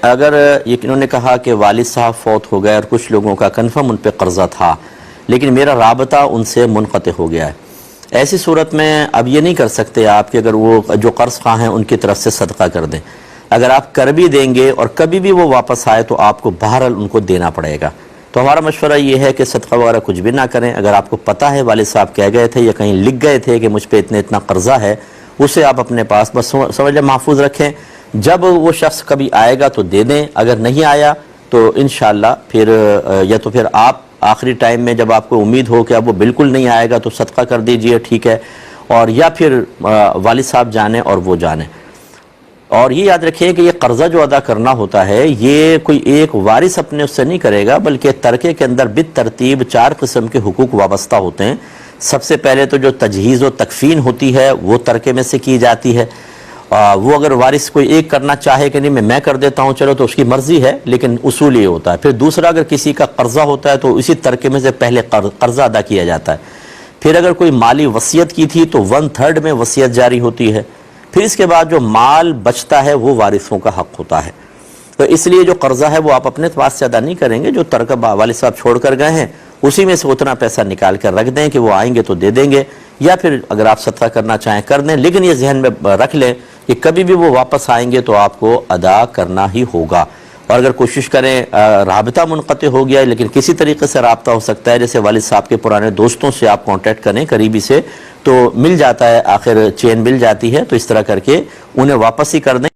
اگر انہوں نے کہا کہ والد صاحب فوت ہو گئے اور کچھ لوگوں کا کنفرم ان پہ قرضہ تھا لیکن میرا رابطہ ان سے منقطع ہو گیا ہے، ایسی صورت میں اب یہ نہیں کر سکتے آپ کہ اگر وہ جو قرض خواہ ہیں ان کی طرف سے صدقہ کر دیں. اگر آپ کر بھی دیں گے اور کبھی بھی وہ واپس آئے تو آپ کو بہرحال ان کو دینا پڑے گا. تو ہمارا مشورہ یہ ہے کہ صدقہ وغیرہ کچھ بھی نہ کریں. اگر آپ کو پتہ ہے والد صاحب کہہ گئے تھے یا کہیں لکھ گئے تھے کہ مجھ پہ اتنا قرضہ ہے، اسے آپ اپنے پاس بس سمجھ لیں محفوظ رکھیں. جب وہ شخص کبھی آئے گا تو دے دیں، اگر نہیں آیا تو انشاءاللہ پھر یا تو پھر آپ آخری ٹائم میں جب آپ کو امید ہو کہ اب وہ بالکل نہیں آئے گا تو صدقہ کر دیجئے، ٹھیک ہے، اور یا پھر والد صاحب جانیں اور وہ جانیں. اور یہ یاد رکھیں کہ یہ قرضہ جو ادا کرنا ہوتا ہے یہ کوئی ایک وارث اپنے اس سے نہیں کرے گا، بلکہ ترکے کے اندر بالترتیب 4 قسم کے حقوق وابستہ ہوتے ہیں. سب سے پہلے تو جو تجہیز و تکفین ہوتی ہے وہ ترکے میں سے کی جاتی ہے. وہ اگر وارث کوئی ایک کرنا چاہے کہ نہیں میں کر دیتا ہوں چلو تو اس کی مرضی ہے، لیکن اصول یہ ہوتا ہے. پھر دوسرا اگر کسی کا قرضہ ہوتا ہے تو اسی ترکے میں سے پہلے قرضہ ادا کیا جاتا ہے. پھر اگر کوئی مالی وصیت کی تھی تو 1/3 میں وصیت جاری ہوتی ہے. پھر اس کے بعد جو مال بچتا ہے وہ وارثوں کا حق ہوتا ہے. تو اس لیے جو قرضہ ہے وہ آپ اپنے پاس سے ادا نہیں کریں گے، جو ترکہ والد صاحب چھوڑ کر گئے ہیں اسی میں سے اتنا پیسہ نکال کر رکھ دیں کہ وہ آئیں گے تو دے دیں گے، یا پھر اگر آپ صدقہ کرنا چاہیں کر دیں. لیکن یہ ذہن میں رکھ لیں کہ کبھی بھی وہ واپس آئیں گے تو آپ کو ادا کرنا ہی ہوگا. اور اگر کوشش کریں رابطہ منقطع ہو گیا لیکن کسی طریقے سے رابطہ ہو سکتا ہے، جیسے والد صاحب کے پرانے دوستوں سے آپ کانٹیکٹ کریں قریبی سے تو مل جاتا ہے، آخر چین مل جاتی ہے، تو اس طرح کر کے انہیں واپس ہی کر دیں.